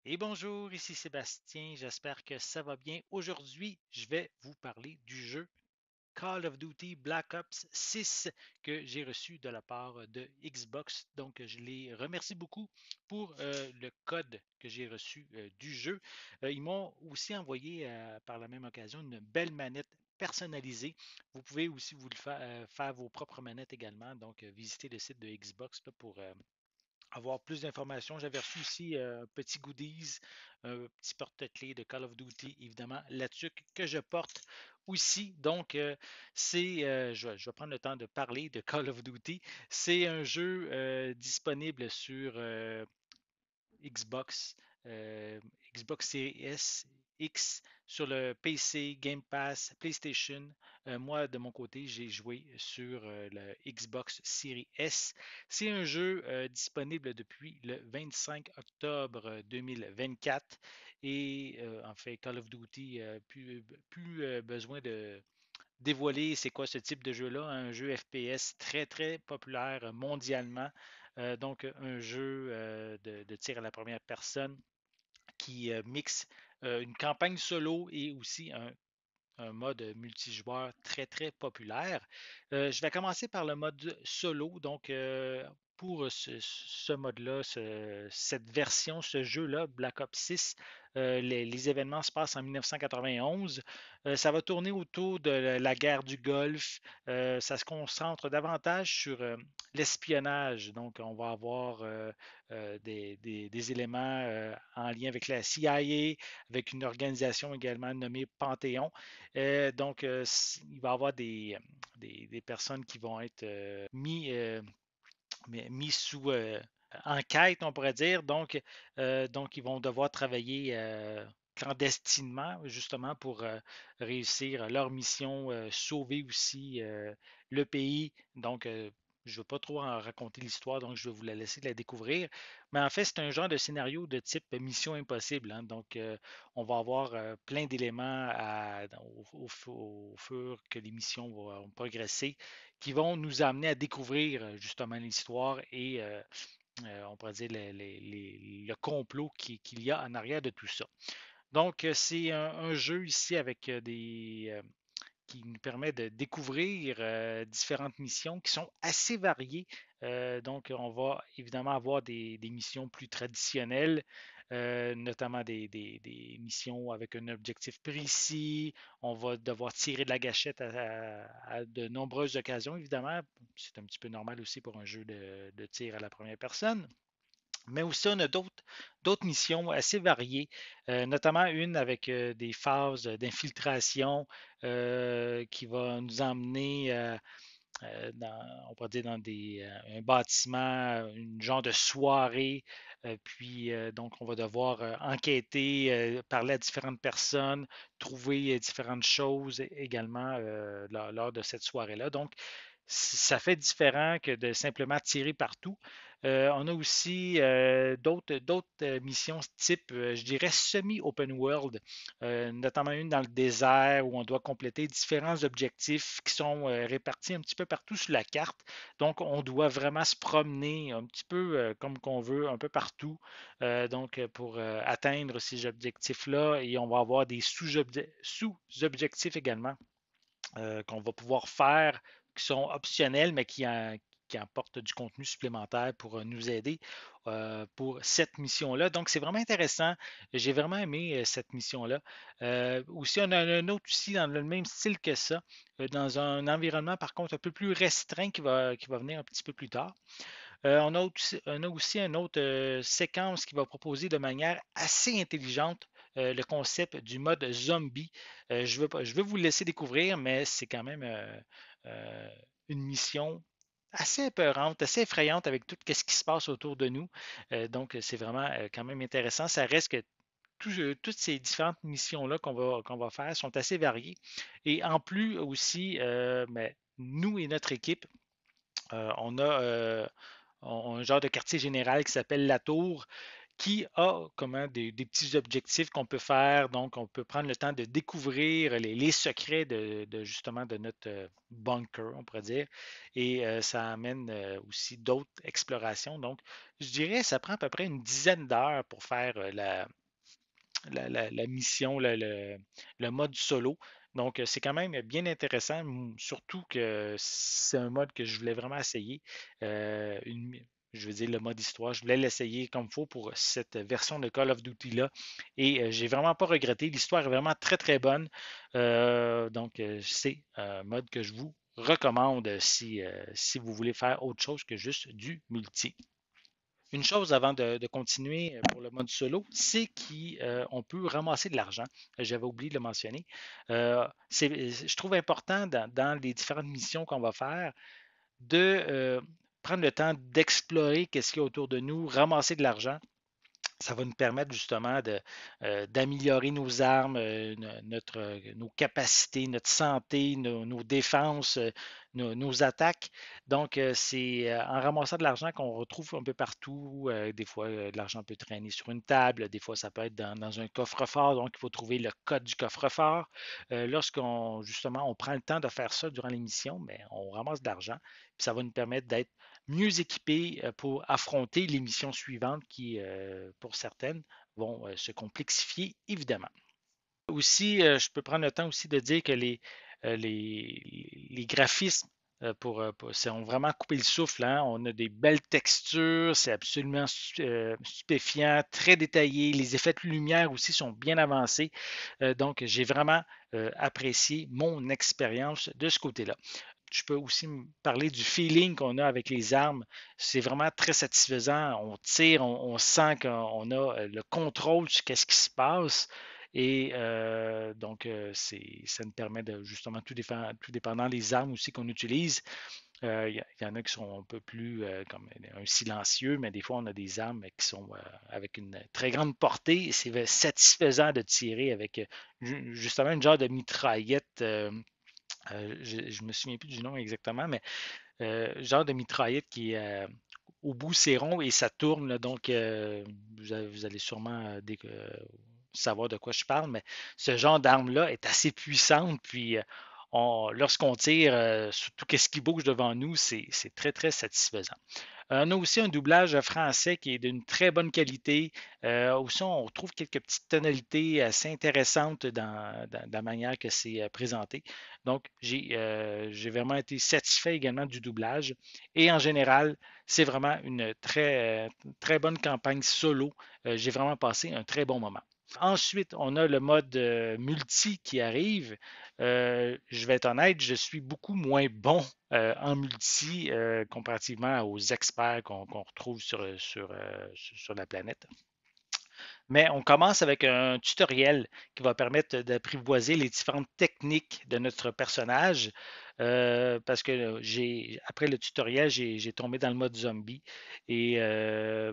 Et bonjour, ici Sébastien, j'espère que ça va bien. Aujourd'hui, je vais vous parler du jeu Call of Duty Black Ops 6 que j'ai reçu de la part de Xbox. Donc, je les remercie beaucoup pour le code que j'ai reçu du jeu. Ils m'ont aussi envoyé par la même occasion une belle manette personnalisée. Vous pouvez aussi vous le faire vos propres manettes également. Donc, visitez le site de Xbox là, pour avoir plus d'informations. J'avais reçu aussi un petit goodies, un petit porte-clés de Call of Duty, évidemment, là-dessus que je porte aussi. Donc, je vais prendre le temps de parler de Call of Duty. C'est un jeu disponible sur Xbox, euh, Xbox Series S, X, sur le PC, Game Pass, PlayStation. Moi, de mon côté, j'ai joué sur le Xbox Series S. C'est un jeu disponible depuis le 25 octobre 2024 et en fait, Call of Duty, plus besoin de dévoiler c'est quoi ce type de jeu-là, un jeu FPS très très populaire mondialement. Donc un jeu de tir à la première personne qui mixe une campagne solo et aussi un mode multijoueur très très populaire. Je vais commencer par le mode solo. Donc, pour ce mode-là, cette version, ce jeu-là, Black Ops 6, les événements se passent en 1991. Ça va tourner autour de la guerre du Golfe. Ça se concentre davantage sur l'espionnage. Donc, on va avoir des éléments en lien avec la CIA, avec une organisation également nommée Panthéon. Il va y avoir des personnes qui vont être mis sous enquête, on pourrait dire. Donc, ils vont devoir travailler clandestinement, justement, pour réussir leur mission, sauver aussi le pays. Donc, je ne veux pas trop en raconter l'histoire, donc je vais vous la laisser la découvrir. Mais en fait, c'est un genre de scénario de type Mission Impossible, hein. Donc, on va avoir plein d'éléments au fur que les missions vont progresser qui vont nous amener à découvrir justement l'histoire et on pourrait dire le complot qu'il y a en arrière de tout ça. Donc, c'est un jeu ici avec qui nous permet de découvrir différentes missions qui sont assez variées. Donc, on va évidemment avoir des missions plus traditionnelles, notamment des missions avec un objectif précis. On va devoir tirer de la gâchette à de nombreuses occasions, évidemment. C'est un petit peu normal aussi pour un jeu de tir à la première personne. Mais aussi, on a d'autres missions assez variées, notamment une avec des phases d'infiltration qui va nous emmener on pourrait dire dans un bâtiment, une genre de soirée. Puis, donc, on va devoir enquêter, parler à différentes personnes, trouver différentes choses également lors de cette soirée-là. Donc, ça fait différent que de simplement tirer partout. On a aussi d'autres missions type, je dirais, semi-open world, notamment une dans le désert où on doit compléter différents objectifs qui sont répartis un petit peu partout sur la carte. Donc, on doit vraiment se promener un petit peu comme qu'on veut, un peu partout, pour atteindre ces objectifs-là. Et on va avoir des sous-objectifs également qu'on va pouvoir faire, qui sont optionnels, mais qui apportent du contenu supplémentaire pour nous aider pour cette mission-là. Donc, c'est vraiment intéressant. J'ai vraiment aimé cette mission-là. Aussi, on a un autre aussi dans le même style que ça, dans un environnement par contre un peu plus restreint qui va venir un petit peu plus tard. On a aussi une autre séquence qui va proposer de manière assez intelligente le concept du mode zombie. Je vais vous le laisser découvrir, mais c'est quand même euh, une mission assez épeurante, assez effrayante avec tout ce qui se passe autour de nous. Donc, c'est vraiment quand même intéressant. Ça reste que toutes ces différentes missions-là qu'on va faire sont assez variées. Et en plus aussi, mais nous et notre équipe, on a un genre de quartier général qui s'appelle La Tour, qui a comment des petits objectifs qu'on peut faire. Donc, on peut prendre le temps de découvrir les secrets justement de notre bunker, on pourrait dire. Et ça amène aussi d'autres explorations. Donc, je dirais ça prend à peu près une dizaine d'heures pour faire la mission, le mode solo. Donc, c'est quand même bien intéressant, surtout que c'est un mode que je voulais vraiment essayer. Je veux dire, le mode histoire, je voulais l'essayer comme il faut pour cette version de Call of Duty-là. Et j'ai vraiment pas regretté. L'histoire est vraiment très, très bonne. Donc, c'est un mode que je vous recommande si vous voulez faire autre chose que juste du multi. Une chose avant de continuer pour le mode solo, c'est qu'on peut ramasser de l'argent. J'avais oublié de le mentionner. Je trouve important dans les différentes missions qu'on va faire de prendre le temps d'explorer qu'est-ce qu'il y a autour de nous, ramasser de l'argent. Ça va nous permettre justement d'améliorer nos armes, nos capacités, notre santé, nos défenses, nos attaques. Donc, c'est en ramassant de l'argent qu'on retrouve un peu partout. Des fois, de l'argent peut traîner sur une table. Des fois, ça peut être dans un coffre-fort. Donc, il faut trouver le code du coffre-fort. Lorsqu'on, justement, on prend le temps de faire ça durant l'émission, mais on ramasse de l'argent. Puis ça va nous permettre d'être mieux équipés pour affronter les missions suivantes qui, pour certaines, vont se complexifier évidemment. Aussi, je peux prendre le temps aussi de dire que les graphismes ont vraiment coupé le souffle, hein. On a des belles textures, c'est absolument stupéfiant, très détaillé. Les effets de lumière aussi sont bien avancés. Donc, j'ai vraiment apprécié mon expérience de ce côté-là. Je peux aussi parler du feeling qu'on a avec les armes. C'est vraiment très satisfaisant. On tire, on sent qu'on a le contrôle sur ce qui se passe. Et donc, ça nous permet de justement, tout dépendant des armes aussi qu'on utilise. Il y en a qui sont un peu plus comme un silencieux, mais des fois, on a des armes qui sont avec une très grande portée. C'est satisfaisant de tirer avec justement une genre de mitraillette. Je ne me souviens plus du nom exactement, mais genre de mitraillette qui est au bout, c'est rond et ça tourne. Là, donc, vous allez sûrement savoir de quoi je parle, mais ce genre d'arme-là est assez puissante. Puis, lorsqu'on tire sur tout ce qui bouge devant nous, c'est très, très satisfaisant. On a aussi un doublage français qui est d'une très bonne qualité. Aussi, on trouve quelques petites tonalités assez intéressantes dans la manière que c'est présenté. Donc, j'ai vraiment été satisfait également du doublage. Et en général, c'est vraiment une très bonne campagne solo. J'ai vraiment passé un très bon moment. Ensuite, on a le mode multi qui arrive. Je vais être honnête, je suis beaucoup moins bon en multi comparativement aux experts qu'on retrouve sur la planète. Mais on commence avec un tutoriel qui va permettre d'apprivoiser les différentes techniques de notre personnage. Parce que après le tutoriel, j'ai tombé dans le mode zombie. Et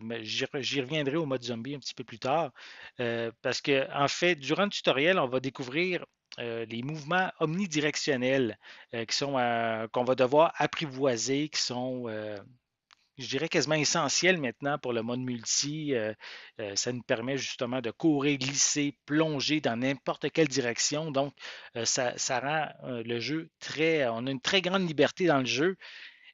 mais j'y reviendrai au mode zombie un petit peu plus tard. Parce que, en fait, durant le tutoriel, on va découvrir les mouvements omnidirectionnels qu'on va devoir apprivoiser, qui sont je dirais quasiment essentiel maintenant pour le mode multi. Ça nous permet justement de courir, glisser, plonger dans n'importe quelle direction. Donc, ça rend le jeu on a une très grande liberté dans le jeu.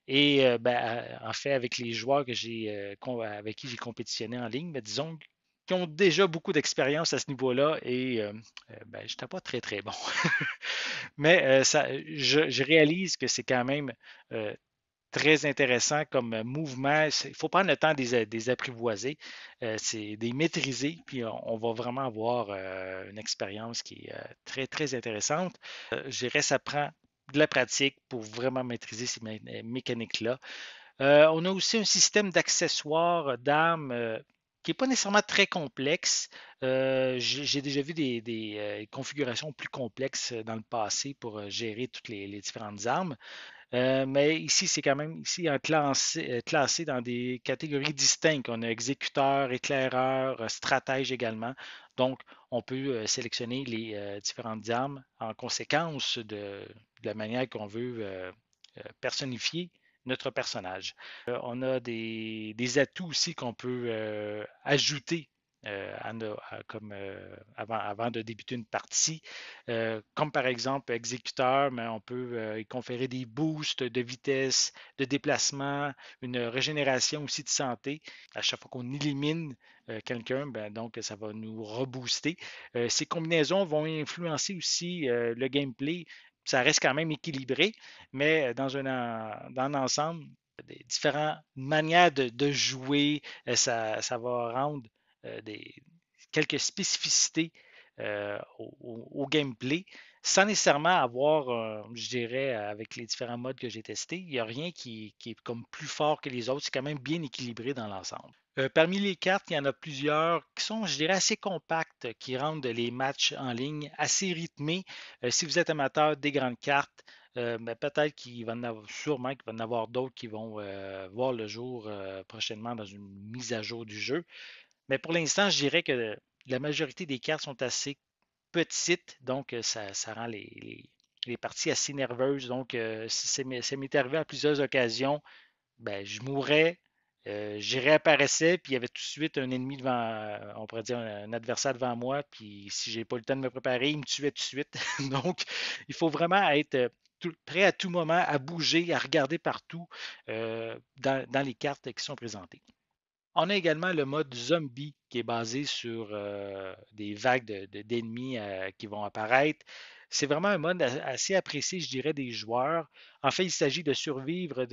Et en fait, avec les joueurs avec qui j'ai compétitionné en ligne, ben, disons qui ont déjà beaucoup d'expérience à ce niveau-là et ben, je n'étais pas très très bon. Mais je réalise que c'est quand même euh, très intéressant comme mouvement. Il faut prendre le temps des apprivoiser, c'est des maîtriser, puis on va vraiment avoir une expérience qui est très, très intéressante. Je dirais ça prend de la pratique pour vraiment maîtriser ces mécaniques-là. On a aussi un système d'accessoires d'armes qui n'est pas nécessairement très complexe. J'ai déjà vu des configurations plus complexes dans le passé pour gérer toutes les différentes armes. Mais ici, c'est quand même ici classé dans des catégories distinctes. On a exécuteur, éclaireur, stratège également. Donc, on peut sélectionner les différentes armes en conséquence de la manière qu'on veut personnifier notre personnage. On a des atouts aussi qu'on peut ajouter avant de débuter une partie, comme par exemple exécuteur, mais on peut y conférer des boosts de vitesse, de déplacement, une régénération aussi de santé. À chaque fois qu'on élimine quelqu'un, ben, donc ça va nous rebooster. Ces combinaisons vont influencer aussi le gameplay. Ça reste quand même équilibré, mais dans l'ensemble, des différentes manières de jouer, ça va rendre des, quelques spécificités au gameplay sans nécessairement avoir, je dirais, avec les différents modes que j'ai testés, il n'y a rien qui est comme plus fort que les autres. C'est quand même bien équilibré dans l'ensemble. Parmi les cartes, il y en a plusieurs qui sont, je dirais, assez compactes, qui rendent les matchs en ligne assez rythmés. Si vous êtes amateur des grandes cartes, ben, peut-être qu'il va en avoir, sûrement qu'il va en avoir d'autres qui vont voir le jour prochainement dans une mise à jour du jeu. Mais pour l'instant, je dirais que la majorité des cartes sont assez petites, donc ça rend les parties assez nerveuses. Donc, ça m'est arrivé à plusieurs occasions. Ben, je mourais, j'y réapparaissais, puis il y avait tout de suite un ennemi devant, on pourrait dire un adversaire devant moi, puis si j'ai pas eu le temps de me préparer, il me tuait tout de suite. Donc, il faut vraiment être prêt à tout moment, à bouger, à regarder partout dans les cartes qui sont présentées. On a également le mode zombie qui est basé sur des vagues d'ennemis qui vont apparaître. C'est vraiment un mode assez apprécié, je dirais, des joueurs. En fait, il s'agit de survivre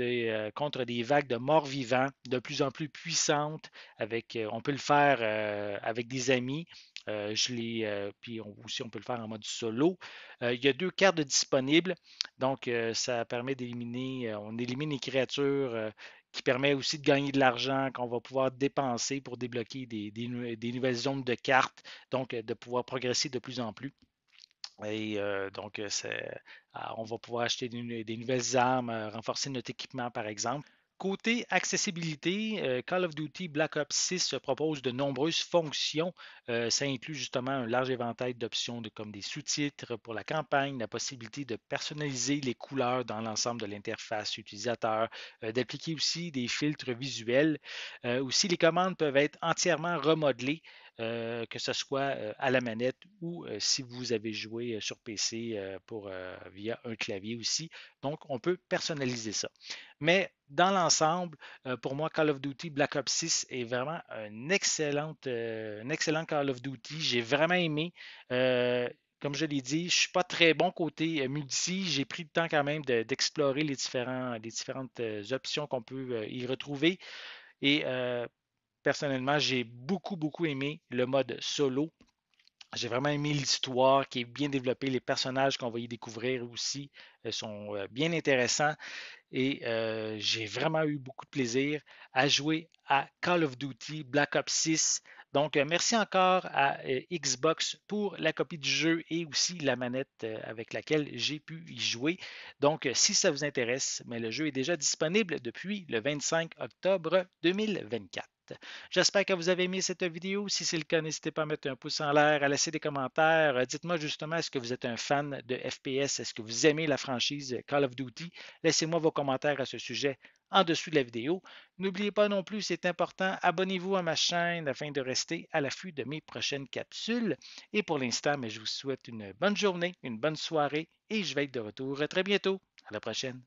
contre des vagues de morts vivants de plus en plus puissantes. On peut le faire avec des amis. Puis aussi, on peut le faire en mode solo. Il y a deux cartes disponibles. Donc, ça permet d'éliminer, on élimine les créatures qui permet aussi de gagner de l'argent qu'on va pouvoir dépenser pour débloquer des nouvelles zones de cartes, donc de pouvoir progresser de plus en plus. Et donc, on va pouvoir acheter des nouvelles armes, renforcer notre équipement, par exemple. Côté accessibilité, Call of Duty Black Ops 6 propose de nombreuses fonctions. Ça inclut justement un large éventail d'options comme des sous-titres pour la campagne, la possibilité de personnaliser les couleurs dans l'ensemble de l'interface utilisateur, d'appliquer aussi des filtres visuels. Aussi, les commandes peuvent être entièrement remodelées que ce soit à la manette ou si vous avez joué sur PC via un clavier aussi. Donc, on peut personnaliser ça. Mais dans l'ensemble, pour moi, Call of Duty Black Ops 6 est vraiment un excellent Call of Duty. J'ai vraiment aimé. Comme je l'ai dit, je ne suis pas très bon côté multi. J'ai pris le temps quand même d'explorer les différentes options qu'on peut y retrouver. Et personnellement, j'ai beaucoup aimé le mode solo. J'ai vraiment aimé l'histoire qui est bien développée. Les personnages qu'on va y découvrir aussi sont bien intéressants. Et j'ai vraiment eu beaucoup de plaisir à jouer à Call of Duty Black Ops 6. Donc, merci encore à Xbox pour la copie du jeu et aussi la manette avec laquelle j'ai pu y jouer. Donc, si ça vous intéresse, mais le jeu est déjà disponible depuis le 25 octobre 2024. J'espère que vous avez aimé cette vidéo. Si c'est le cas, n'hésitez pas à mettre un pouce en l'air, à laisser des commentaires. Dites-moi justement, est-ce que vous êtes un fan de FPS? Est-ce que vous aimez la franchise Call of Duty? Laissez-moi vos commentaires à ce sujet en dessous de la vidéo. N'oubliez pas non plus, c'est important, abonnez-vous à ma chaîne afin de rester à l'affût de mes prochaines capsules. Et pour l'instant, je vous souhaite une bonne journée, une bonne soirée et je vais être de retour très bientôt. À la prochaine.